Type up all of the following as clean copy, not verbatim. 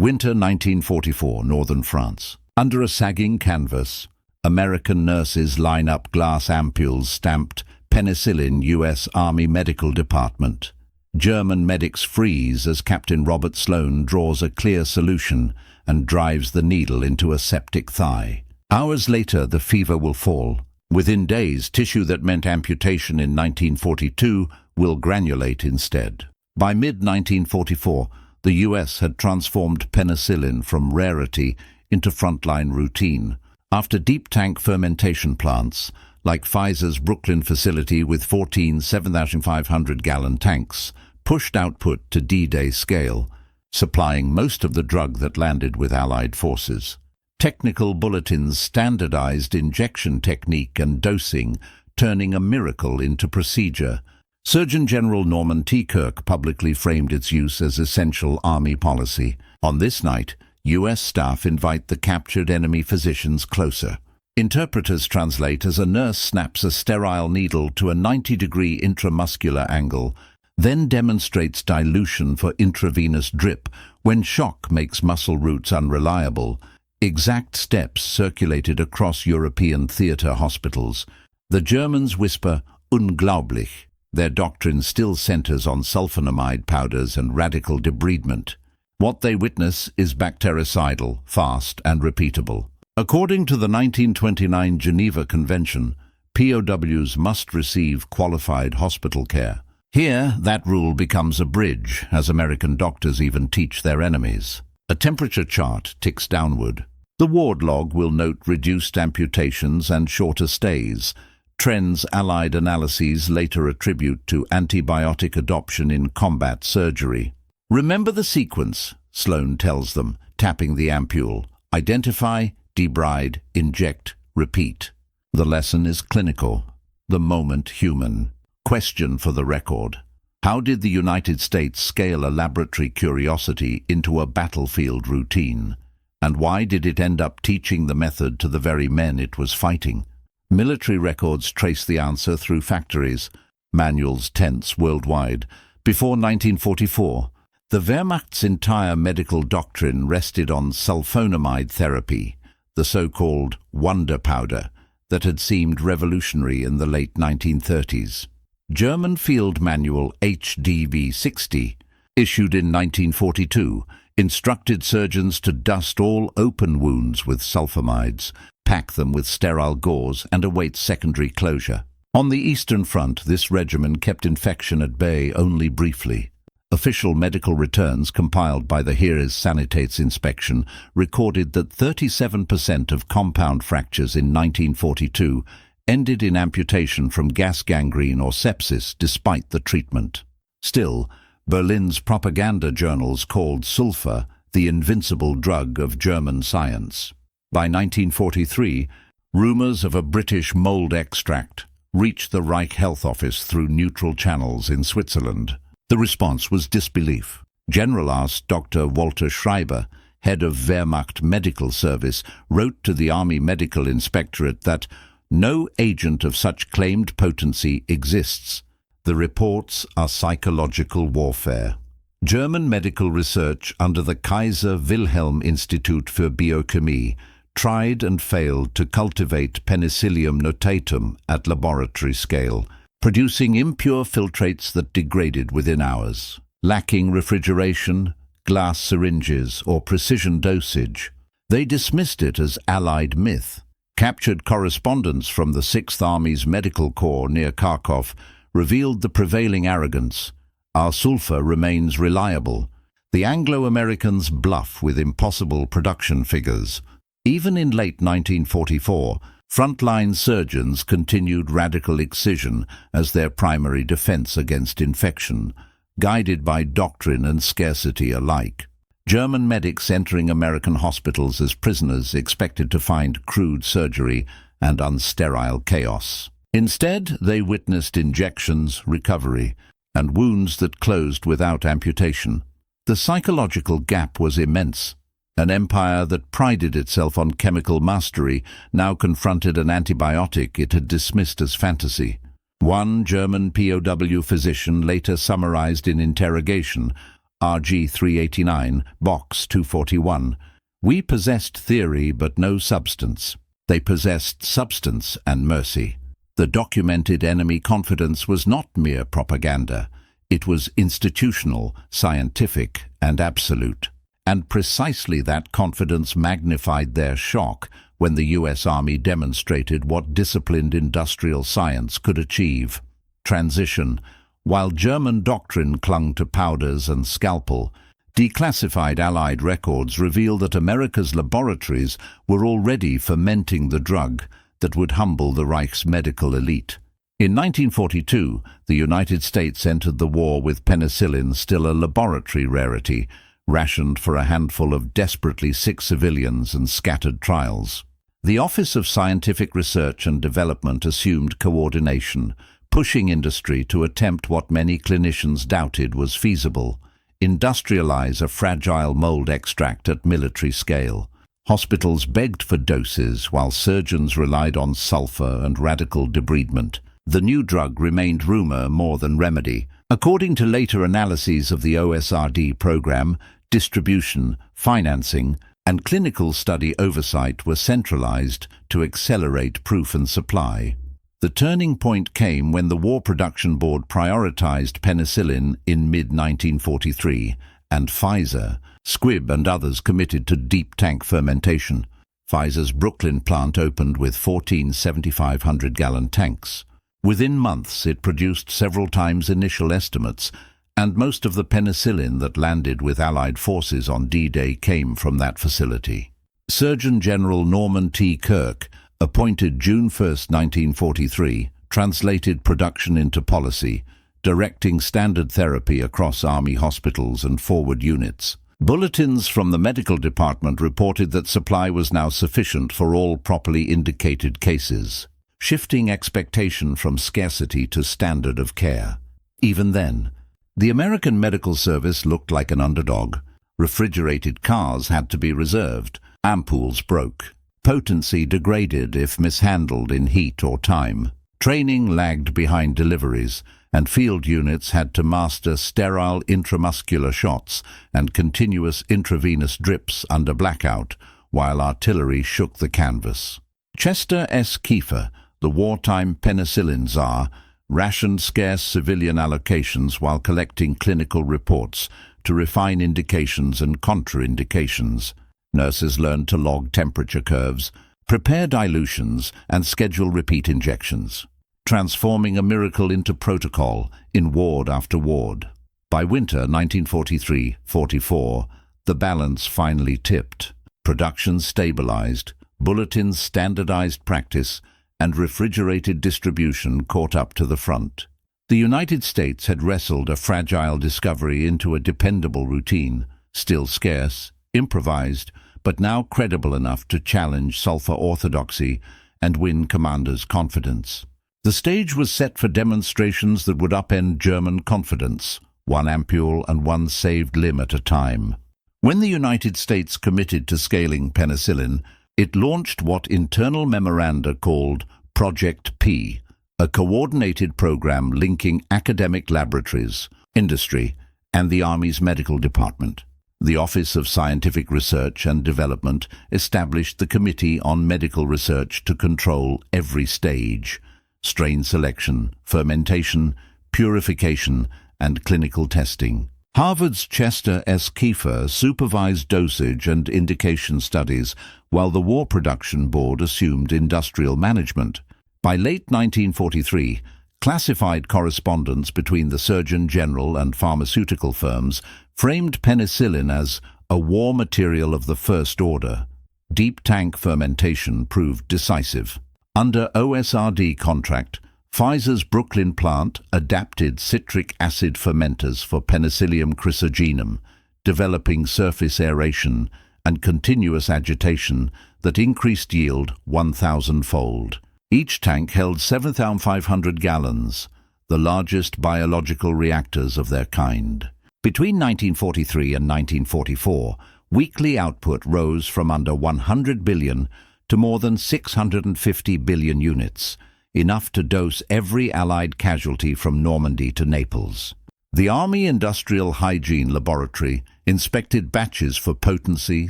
Winter 1944, northern France. Under a sagging canvas, American nurses line up glass ampules stamped Penicillin, U.S. Army Medical Department. German medics freeze as Captain Robert Sloan draws a clear solution and drives the needle into a septic thigh. Hours later, the fever will fall. Within days, tissue that meant amputation in 1942 will granulate instead. By mid-1944, the U.S. had transformed penicillin from rarity into frontline routine. After deep tank fermentation plants, like Pfizer's Brooklyn facility with 14 7,500-gallon tanks, pushed output to D-Day scale, supplying most of the drug that landed with Allied forces. Technical bulletins standardized injection technique and dosing, turning a miracle into procedure. Surgeon General Norman T. Kirk publicly framed its use as essential Army policy. On this night, U.S. staff invite the captured enemy physicians closer. Interpreters translate as a nurse snaps a sterile needle to a 90-degree intramuscular angle, then demonstrates dilution for intravenous drip when shock makes muscle routes unreliable. Exact steps circulated across European theater hospitals. The Germans whisper, "Unglaublich." Their doctrine still centers on sulfonamide powders and radical debridement. What they witness is bactericidal, fast, and repeatable. According to the 1929 Geneva Convention, POWs must receive qualified hospital care. Here, that rule becomes a bridge, as American doctors even teach their enemies. A temperature chart ticks downward. The ward log will note reduced amputations and shorter stays, trends Allied analyses later attribute to antibiotic adoption in combat surgery. Remember the sequence, Sloan tells them, tapping the ampule. Identify, debride, inject, repeat. The lesson is clinical, the moment human. Question for the record. How did the United States scale a laboratory curiosity into a battlefield routine? And why did it end up teaching the method to the very men it was fighting? Military records trace the answer through factories, manuals, tents worldwide. Before 1944, the Wehrmacht's entire medical doctrine rested on sulfonamide therapy, the so-called wonder powder that had seemed revolutionary in the late 1930s. German Field Manual HDV-60, issued in 1942, instructed surgeons to dust all open wounds with sulfamides, pack them with sterile gauze, and await secondary closure. On the Eastern Front, this regimen kept infection at bay only briefly. Official medical returns compiled by the Heeres Sanitates inspection recorded that 37% of compound fractures in 1942 ended in amputation from gas gangrene or sepsis despite the treatment. Still, Berlin's propaganda journals called sulfur the invincible drug of German science. By 1943, rumors of a British mold extract reached the Reich Health Office through neutral channels in Switzerland. The response was disbelief. General asked Dr. Walter Schreiber, head of Wehrmacht Medical Service, wrote to the Army Medical Inspectorate that no agent of such claimed potency exists. The reports are psychological warfare. German medical research under the Kaiser Wilhelm Institute für Biochemie tried and failed to cultivate Penicillium notatum at laboratory scale, producing impure filtrates that degraded within hours. Lacking refrigeration, glass syringes, or precision dosage, they dismissed it as Allied myth. Captured correspondence from the 6th Army's Medical Corps near Kharkov revealed the prevailing arrogance. Our sulfur remains reliable. The Anglo-Americans bluff with impossible production figures. Even in late 1944, frontline surgeons continued radical excision as their primary defense against infection, guided by doctrine and scarcity alike. German medics entering American hospitals as prisoners expected to find crude surgery and unsterile chaos. Instead, they witnessed injections, recovery, and wounds that closed without amputation. The psychological gap was immense. An empire that prided itself on chemical mastery now confronted an antibiotic it had dismissed as fantasy. One German POW physician later summarized in interrogation, RG 389, Box 241. We possessed theory but no substance. They possessed substance and mercy. The documented enemy confidence was not mere propaganda. It was institutional, scientific, and absolute. And precisely that confidence magnified their shock when the U.S. Army demonstrated what disciplined industrial science could achieve. Transition. While German doctrine clung to powders and scalpel, declassified Allied records reveal that America's laboratories were already fermenting the drug that would humble the Reich's medical elite. In 1942, the United States entered the war with penicillin still a laboratory rarity, rationed for a handful of desperately sick civilians and scattered trials. The Office of Scientific Research and Development assumed coordination, pushing industry to attempt what many clinicians doubted was feasible: industrialize a fragile mold extract at military scale. Hospitals begged for doses while surgeons relied on sulfur and radical debridement. The new drug remained rumor more than remedy. According to later analyses of the OSRD program, distribution, financing, and clinical study oversight were centralized to accelerate proof and supply. The turning point came when the War Production Board prioritized penicillin in mid-1943, and Pfizer, Squibb and others committed to deep tank fermentation. Pfizer's Brooklyn plant opened with 14 7,500-gallon tanks. Within months, it produced several times initial estimates, and most of the penicillin that landed with Allied forces on D-Day came from that facility. Surgeon General Norman T. Kirk, appointed June 1, 1943, translated production into policy, directing standard therapy across Army hospitals and forward units. Bulletins from the medical department reported that supply was now sufficient for all properly indicated cases, shifting expectation from scarcity to standard of care. Even then, the American medical service looked like an underdog. Refrigerated cars had to be reserved. Ampoules broke. Potency degraded if mishandled in heat or time. Training lagged behind deliveries, and field units had to master sterile intramuscular shots and continuous intravenous drips under blackout, while artillery shook the canvas. Chester S. Kiefer, the wartime penicillin czar, rationed scarce civilian allocations while collecting clinical reports to refine indications and contraindications. Nurses learned to log temperature curves, prepare dilutions, and schedule repeat injections, transforming a miracle into protocol in ward after ward. By winter 1943-44, the balance finally tipped. Production stabilized, bulletins standardized practice, and refrigerated distribution caught up to the front. The United States had wrestled a fragile discovery into a dependable routine, still scarce, improvised, but now credible enough to challenge sulfur orthodoxy and win commanders' confidence. The stage was set for demonstrations that would upend German confidence, one ampule and one saved limb at a time. When the United States committed to scaling penicillin, it launched what internal memoranda called Project P, a coordinated program linking academic laboratories, industry, and the Army's medical department. The Office of Scientific Research and Development established the Committee on Medical Research to control every stage: strain selection, fermentation, purification, and clinical testing. Harvard's Chester S. Kiefer supervised dosage and indication studies, while the War Production Board assumed industrial management. By late 1943, classified correspondence between the Surgeon General and pharmaceutical firms framed penicillin as a war material of the first order. Deep tank fermentation proved decisive. Under OSRD contract, Pfizer's Brooklyn plant adapted citric acid fermenters for Penicillium chrysogenum, developing surface aeration and continuous agitation that increased yield 1,000-fold. Each tank held 7,500 gallons, the largest biological reactors of their kind. Between 1943 and 1944, weekly output rose from under 100 billion to more than 650 billion units, enough to dose every Allied casualty from Normandy to Naples. The Army Industrial Hygiene Laboratory inspected batches for potency,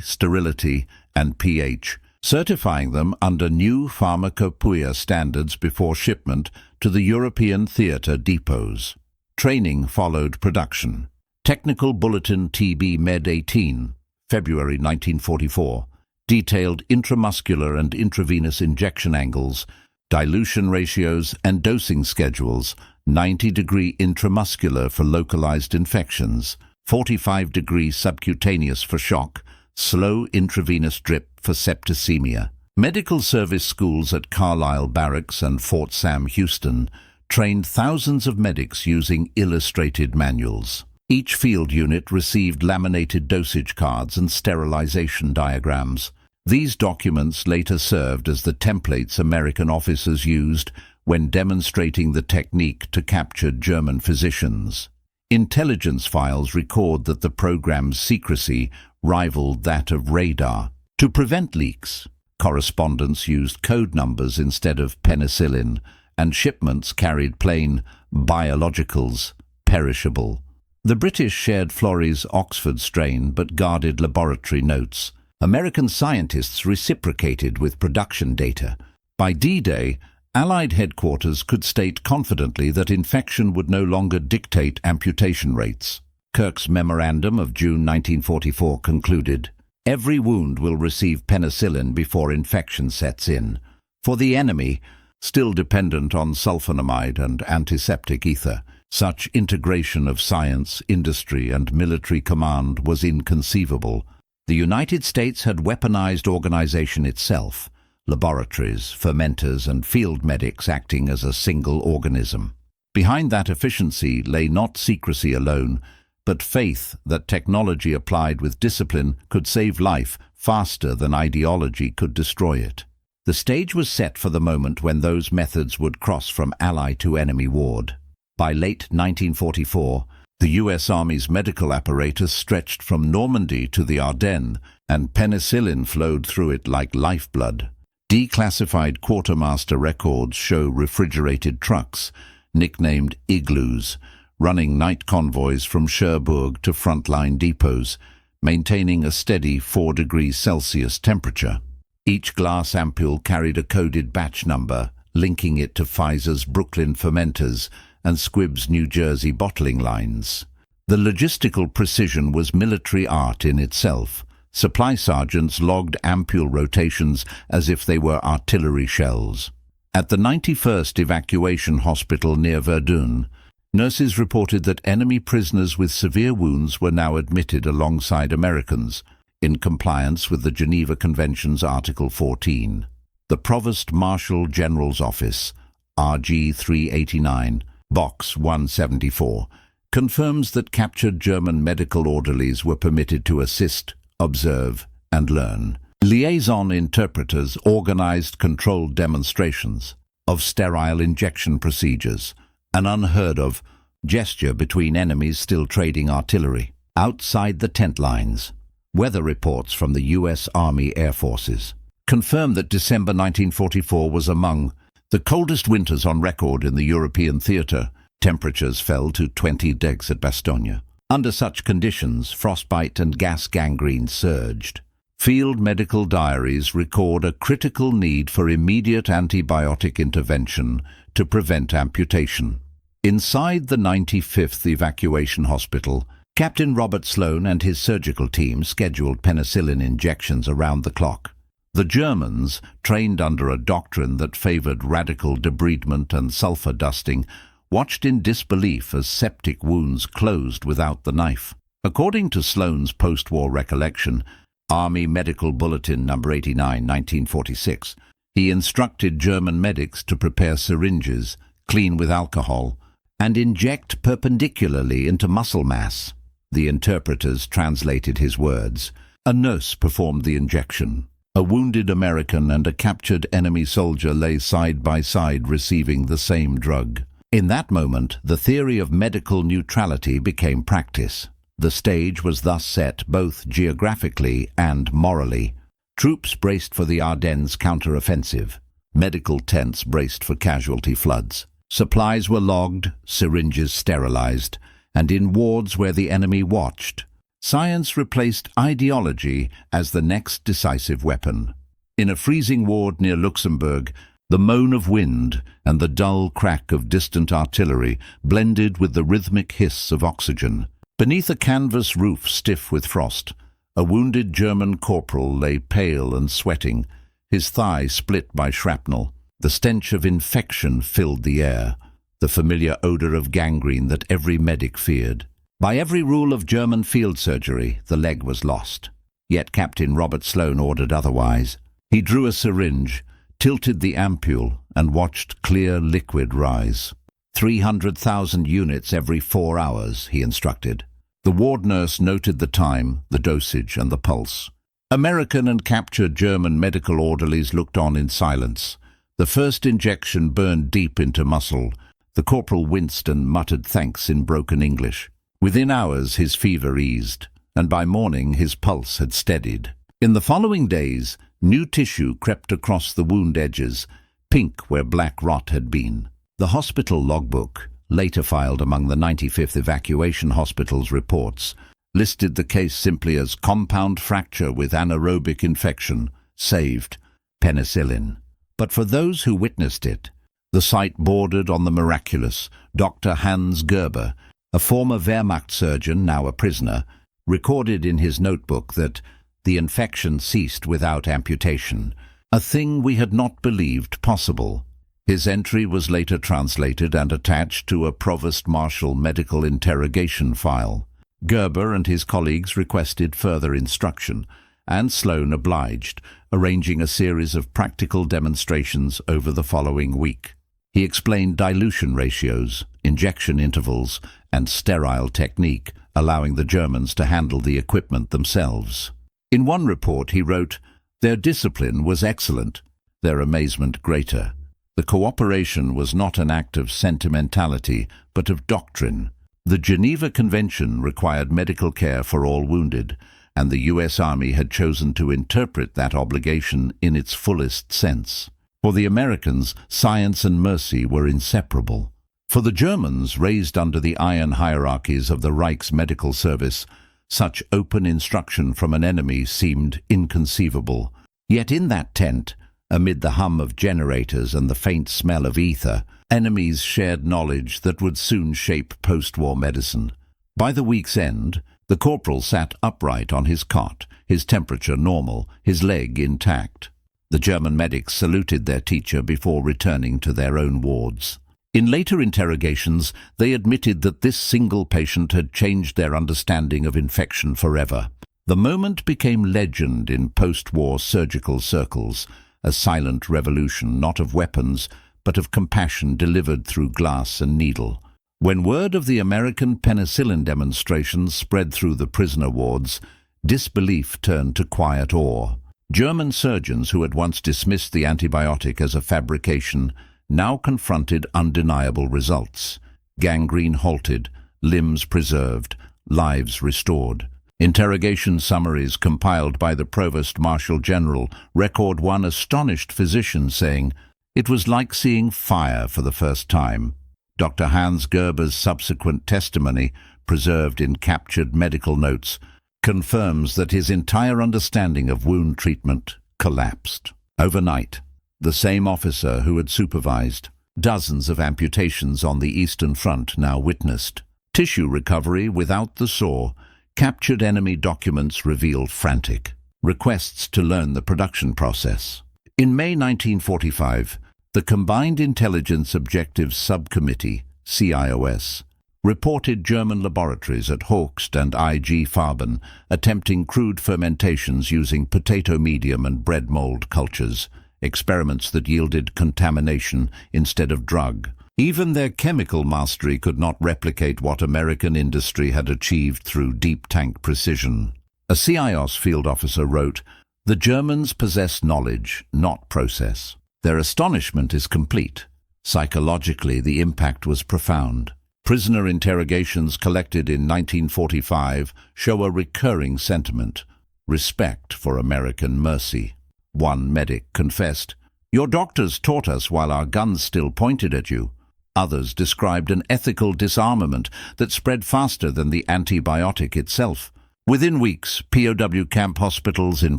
sterility, and pH, certifying them under new pharmacopoeia standards before shipment to the European theatre depots. Training followed production. Technical Bulletin TB Med 18, February 1944, detailed intramuscular and intravenous injection angles, dilution ratios and dosing schedules, 90-degree intramuscular for localized infections, 45-degree subcutaneous for shock, slow intravenous drip for septicemia. Medical service schools at Carlisle Barracks and Fort Sam Houston trained thousands of medics using illustrated manuals. Each field unit received laminated dosage cards and sterilization diagrams. These documents later served as the templates American officers used when demonstrating the technique to capture German physicians. Intelligence files record that the program's secrecy rivaled that of radar. To prevent leaks, correspondents used code numbers instead of penicillin, and shipments carried plain biologicals, perishable. The British shared Florey's Oxford strain but guarded laboratory notes. American scientists reciprocated with production data. By D-Day, Allied headquarters could state confidently that infection would no longer dictate amputation rates. Kirk's memorandum of June 1944 concluded, "Every wound will receive penicillin before infection sets in. For the enemy, still dependent on sulfonamide and antiseptic ether, such integration of science, industry, and military command was inconceivable. The United States had weaponized organization itself, laboratories, fermenters, and field medics acting as a single organism. Behind that efficiency lay not secrecy alone, but faith that technology applied with discipline could save life faster than ideology could destroy it. The stage was set for the moment when those methods would cross from ally to enemy ward. By late 1944, the U.S. Army's medical apparatus stretched from Normandy to the Ardennes, and penicillin flowed through it like lifeblood. Declassified quartermaster records show refrigerated trucks, nicknamed igloos, running night convoys from Cherbourg to frontline depots, maintaining a steady 4 degrees Celsius temperature. Each glass ampule carried a coded batch number, linking it to Pfizer's Brooklyn fermenters and Squibb's New Jersey bottling lines. The logistical precision was military art in itself. Supply sergeants logged ampule rotations as if they were artillery shells. At the 91st Evacuation Hospital near Verdun, nurses reported that enemy prisoners with severe wounds were now admitted alongside Americans, in compliance with the Geneva Convention's Article 14. The Provost Marshal General's Office, RG 389, Box 174, confirms that captured German medical orderlies were permitted to assist, observe, and learn. Liaison interpreters organized controlled demonstrations of sterile injection procedures, an unheard-of gesture between enemies still trading artillery. Outside the tent lines, weather reports from the U.S. Army Air Forces confirm that December 1944 was among the coldest winters on record in the European theatre. Temperatures fell to 20 degrees at Bastogne. Under such conditions, frostbite and gas gangrene surged. Field medical diaries record a critical need for immediate antibiotic intervention to prevent amputation. Inside the 95th Evacuation Hospital, Captain Robert Sloan and his surgical team scheduled penicillin injections around the clock. The Germans, trained under a doctrine that favored radical debridement and sulfur dusting, watched in disbelief as septic wounds closed without the knife. According to Sloan's post-war recollection, Army Medical Bulletin No. 89, 1946, he instructed German medics to prepare syringes, clean with alcohol, and inject perpendicularly into muscle mass. The interpreters translated his words. A nurse performed the injection. A wounded American and a captured enemy soldier lay side by side receiving the same drug. In that moment, the theory of medical neutrality became practice. The stage was thus set both geographically and morally. Troops braced for the Ardennes counter-offensive. Medical tents braced for casualty floods. Supplies were logged, syringes sterilized, and in wards where the enemy watched. Science replaced ideology as the next decisive weapon. In a freezing ward near Luxembourg, the moan of wind and the dull crack of distant artillery blended with the rhythmic hiss of oxygen. Beneath a canvas roof stiff with frost, a wounded German corporal lay pale and sweating, his thigh split by shrapnel. The stench of infection filled the air, the familiar odor of gangrene that every medic feared. By every rule of German field surgery, the leg was lost. Yet Captain Robert Sloane ordered otherwise. He drew a syringe, tilted the ampule, and watched clear liquid rise. 300,000 units every 4 hours, he instructed. The ward nurse noted the time, the dosage, and the pulse. American and captured German medical orderlies looked on in silence. The first injection burned deep into muscle. The corporal winced and muttered thanks in broken English. Within hours his fever eased, and by morning his pulse had steadied. In the following days, new tissue crept across the wound edges, pink where black rot had been. The hospital logbook, later filed among the 95th Evacuation Hospital's reports, listed the case simply as compound fracture with anaerobic infection, saved, penicillin. But for those who witnessed it, the sight bordered on the miraculous. Dr. Hans Gerber, a former Wehrmacht surgeon, now a prisoner, recorded in his notebook that the infection ceased without amputation, a thing we had not believed possible. His entry was later translated and attached to a Provost Marshal medical interrogation file. Gerber and his colleagues requested further instruction, and Sloane obliged, arranging a series of practical demonstrations over the following week. He explained dilution ratios, injection intervals, and sterile technique, allowing the Germans to handle the equipment themselves. In one report he wrote, "Their discipline was excellent, their amazement greater. The cooperation was not an act of sentimentality, but of doctrine. The Geneva Convention required medical care for all wounded, and the U.S. Army had chosen to interpret that obligation in its fullest sense. For the Americans, science and mercy were inseparable. For the Germans, raised under the iron hierarchies of the Reich's medical service, such open instruction from an enemy seemed inconceivable. Yet in that tent, amid the hum of generators and the faint smell of ether, enemies shared knowledge that would soon shape post-war medicine. By the week's end, the corporal sat upright on his cot, his temperature normal, his leg intact. The German medics saluted their teacher before returning to their own wards. In later interrogations, they admitted that this single patient had changed their understanding of infection forever. The moment became legend in post-war surgical circles, a silent revolution not of weapons, but of compassion delivered through glass and needle. When word of the American penicillin demonstrations spread through the prisoner wards, disbelief turned to quiet awe. German surgeons who had once dismissed the antibiotic as a fabrication now confronted undeniable results. Gangrene halted, limbs preserved, lives restored. Interrogation summaries compiled by the Provost Marshal General record one astonished physician saying, "It was like seeing fire for the first time." Dr. Hans Gerber's subsequent testimony, preserved in captured medical notes, confirms that his entire understanding of wound treatment collapsed. Overnight, the same officer who had supervised dozens of amputations on the Eastern Front now witnessed tissue recovery without the saw. Captured enemy documents revealed frantic requests to learn the production process. In May 1945, the Combined Intelligence Objectives Subcommittee, CIOS, reported German laboratories at Hochst and IG Farben attempting crude fermentations using potato medium and bread mold cultures, experiments that yielded contamination instead of drug. Even their chemical mastery could not replicate what American industry had achieved through deep tank precision. A CIOS field officer wrote, "The Germans possess knowledge, not process. Their astonishment is complete. Psychologically, the impact was profound. Prisoner interrogations collected in 1945 show a recurring sentiment, respect for American mercy. One medic confessed, "Your doctors taught us while our guns still pointed at you. Others described an ethical disarmament that spread faster than the antibiotic itself. Within weeks, POW camp hospitals in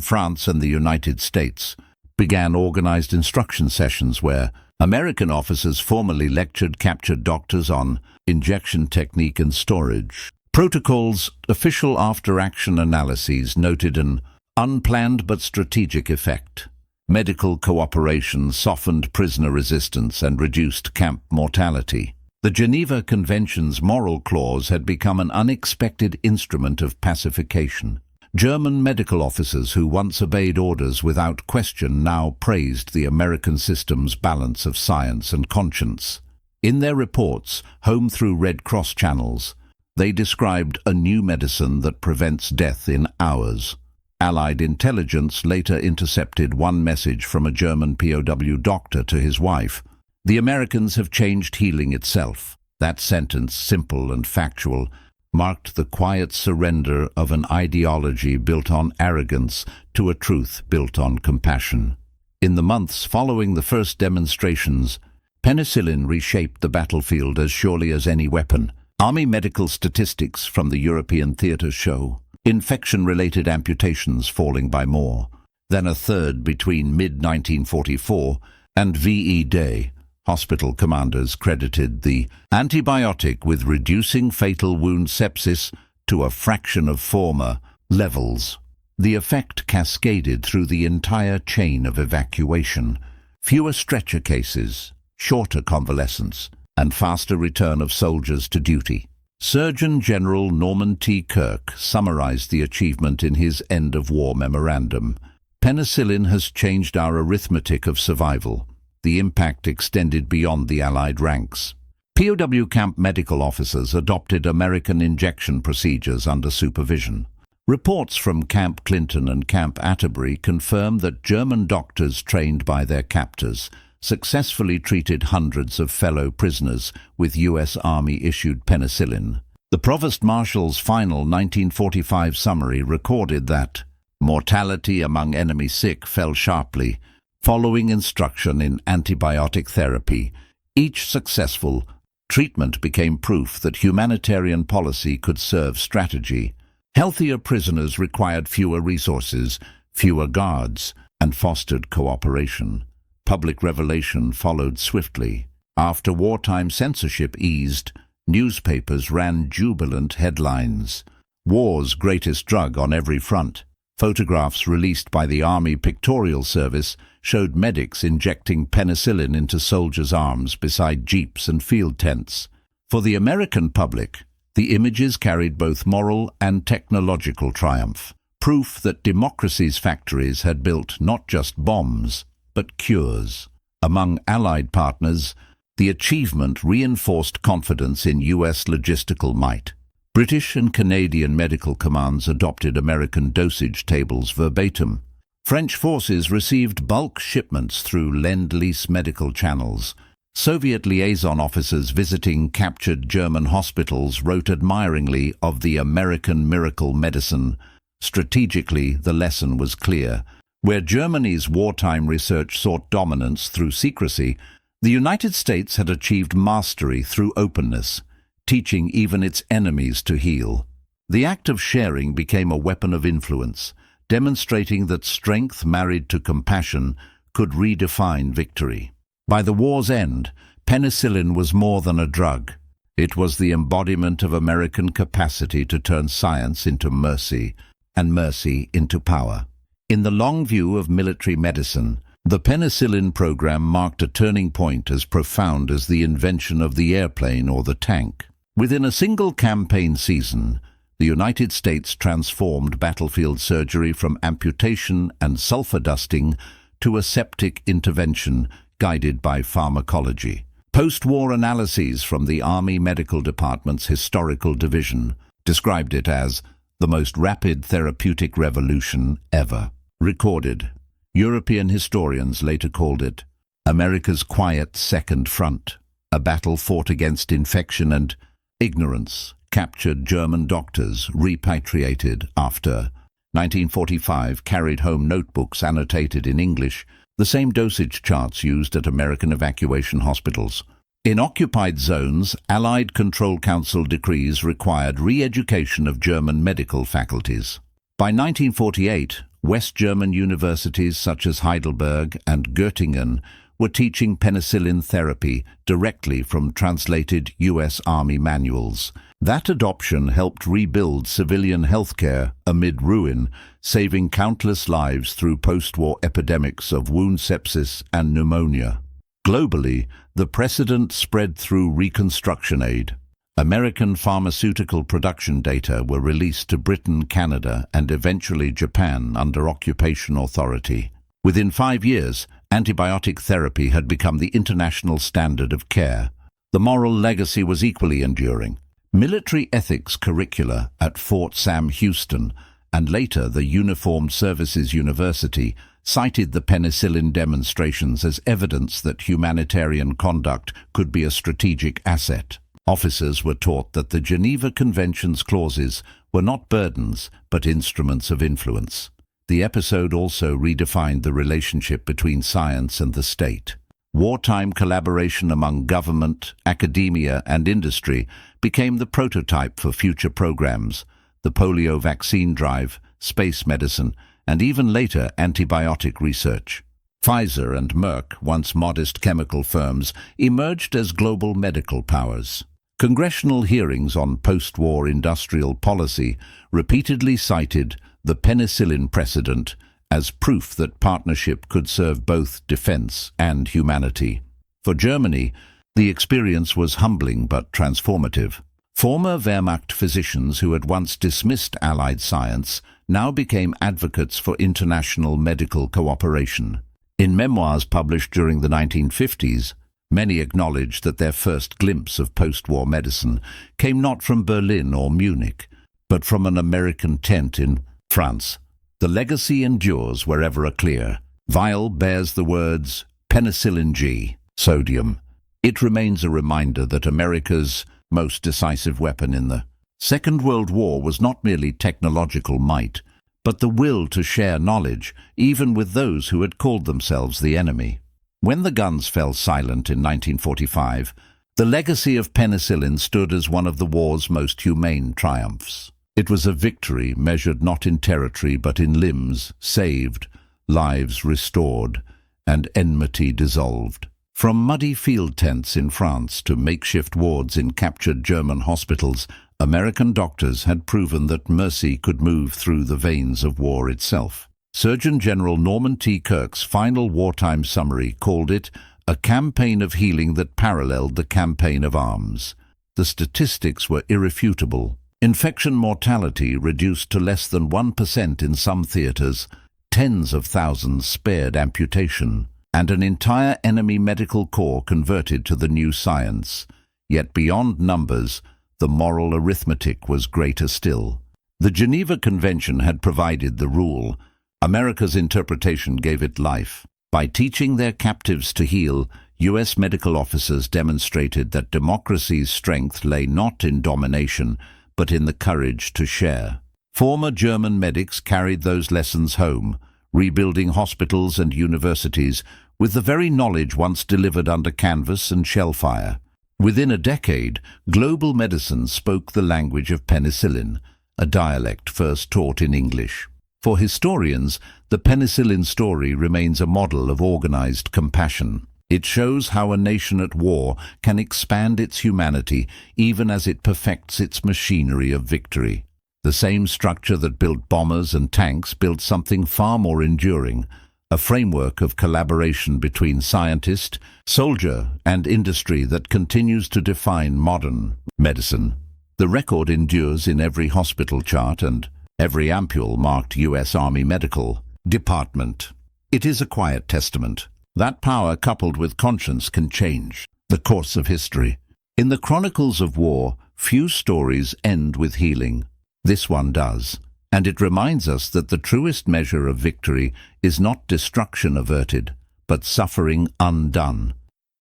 France and the United States began organized instruction sessions where American officers formally lectured captured doctors on injection technique and storage. Protocols, official after-action analyses noted an unplanned but strategic effect. Medical cooperation softened prisoner resistance and reduced camp mortality. The Geneva Convention's moral clause had become an unexpected instrument of pacification. German medical officers who once obeyed orders without question now praised the American system's balance of science and conscience. In their reports, home through Red Cross channels, they described a new medicine that prevents death in hours. Allied intelligence later intercepted one message from a German POW doctor to his wife. "The Americans have changed healing itself." That sentence, simple and factual, marked the quiet surrender of an ideology built on arrogance to a truth built on compassion. In the months following the first demonstrations, penicillin reshaped the battlefield as surely as any weapon. Army medical statistics from the European theaters show infection-related amputations falling by more than a third between mid-1944 and VE Day. Hospital commanders credited the antibiotic with reducing fatal wound sepsis to a fraction of former levels. The effect cascaded through the entire chain of evacuation. Fewer stretcher cases, shorter convalescence, and faster return of soldiers to duty. Surgeon General Norman T. Kirk summarized the achievement in his end-of-war memorandum. "Penicillin has changed our arithmetic of survival." The impact extended beyond the Allied ranks. POW camp medical officers adopted American injection procedures under supervision. Reports from Camp Clinton and Camp Atterbury confirm that German doctors trained by their captors successfully treated hundreds of fellow prisoners with U.S. Army-issued penicillin. The Provost Marshal's final 1945 summary recorded that mortality among enemy sick fell sharply following instruction in antibiotic therapy. Each successful treatment became proof that humanitarian policy could serve strategy. Healthier prisoners required fewer resources, fewer guards, and fostered cooperation. Public revelation followed swiftly. After wartime censorship eased, newspapers ran jubilant headlines. "War's greatest drug on every front." Photographs released by the Army Pictorial Service showed medics injecting penicillin into soldiers' arms beside jeeps and field tents. For the American public, the images carried both moral and technological triumph, proof that democracy's factories had built not just bombs, but cures. Among Allied partners, the achievement reinforced confidence in U.S. logistical might. British and Canadian medical commands adopted American dosage tables verbatim. French forces received bulk shipments through Lend-Lease medical channels. Soviet liaison officers visiting captured German hospitals wrote admiringly of the American miracle medicine. Strategically, the lesson was clear. Where Germany's wartime research sought dominance through secrecy, the United States had achieved mastery through openness, teaching even its enemies to heal. The act of sharing became a weapon of influence, demonstrating that strength married to compassion could redefine victory. By the war's end, penicillin was more than a drug. It was the embodiment of American capacity to turn science into mercy and mercy into power. In the long view of military medicine, the penicillin program marked a turning point as profound as the invention of the airplane or the tank. Within a single campaign season, the United States transformed battlefield surgery from amputation and sulfur dusting to aseptic intervention guided by pharmacology. Post-war analyses from the Army Medical Department's Historical Division described it as the most rapid therapeutic revolution ever recorded. European historians later called it America's quiet second front, a battle fought against infection and ignorance. Captured German doctors repatriated after 1945 carried home notebooks annotated in English, the same dosage charts used at American evacuation hospitals. In occupied zones, Allied Control Council decrees required re-education of German medical faculties. By 1948, West German universities such as Heidelberg and Göttingen were teaching penicillin therapy directly from translated U.S. Army manuals. That adoption helped rebuild civilian healthcare amid ruin, saving countless lives through post-war epidemics of wound sepsis and pneumonia. Globally, the precedent spread through reconstruction aid. American pharmaceutical production data were released to Britain, Canada, and eventually Japan under occupation authority. Within 5 years, antibiotic therapy had become the international standard of care. The moral legacy was equally enduring. Military ethics curricula at Fort Sam Houston and later the Uniformed Services University cited the penicillin demonstrations as evidence that humanitarian conduct could be a strategic asset. Officers were taught that the Geneva Convention's clauses were not burdens but instruments of influence. The episode also redefined the relationship between science and the state. Wartime collaboration among government, academia, and industry became the prototype for future programs: the polio vaccine drive, space medicine, and even later antibiotic research. Pfizer and Merck, once modest chemical firms, emerged as global medical powers. Congressional hearings on post-war industrial policy repeatedly cited the penicillin precedent as proof that partnership could serve both defense and humanity. For Germany, the experience was humbling but transformative. Former Wehrmacht physicians who had once dismissed Allied science now became advocates for international medical cooperation. In memoirs published during the 1950s, many acknowledged that their first glimpse of post-war medicine came not from Berlin or Munich, but from an American tent in France. The legacy endures wherever a clear vial bears the words Penicillin G, sodium. It remains a reminder that America's most decisive weapon in the Second World War was not merely technological might, but the will to share knowledge, even with those who had called themselves the enemy. When the guns fell silent in 1945, the legacy of penicillin stood as one of the war's most humane triumphs. It was a victory measured not in territory but in limbs saved, lives restored, and enmity dissolved. From muddy field tents in France to makeshift wards in captured German hospitals, American doctors had proven that mercy could move through the veins of war itself. Surgeon General Norman T. Kirk's final wartime summary called it a campaign of healing that paralleled the campaign of arms. The statistics were irrefutable. Infection mortality reduced to less than 1% in some theaters, tens of thousands spared amputation, and an entire enemy medical corps converted to the new science. Yet beyond numbers, the moral arithmetic was greater still. The Geneva Convention had provided the rule. America's interpretation gave it life. By teaching their captives to heal, U.S. medical officers demonstrated that democracy's strength lay not in domination, but in the courage to share. Former German medics carried those lessons home, rebuilding hospitals and universities with the very knowledge once delivered under canvas and shellfire. Within a decade, global medicine spoke the language of penicillin, a dialect first taught in English. For historians, the penicillin story remains a model of organized compassion. It shows how a nation at war can expand its humanity even as it perfects its machinery of victory. The same structure that built bombers and tanks built something far more enduring, a framework of collaboration between scientist, soldier, and industry that continues to define modern medicine. The record endures in every hospital chart and every ampule marked U.S. Army Medical Department. It is a quiet testament. That power coupled with conscience can change the course of history. In the chronicles of war, few stories end with healing. This one does, and it reminds us that the truest measure of victory is not destruction averted, but suffering undone.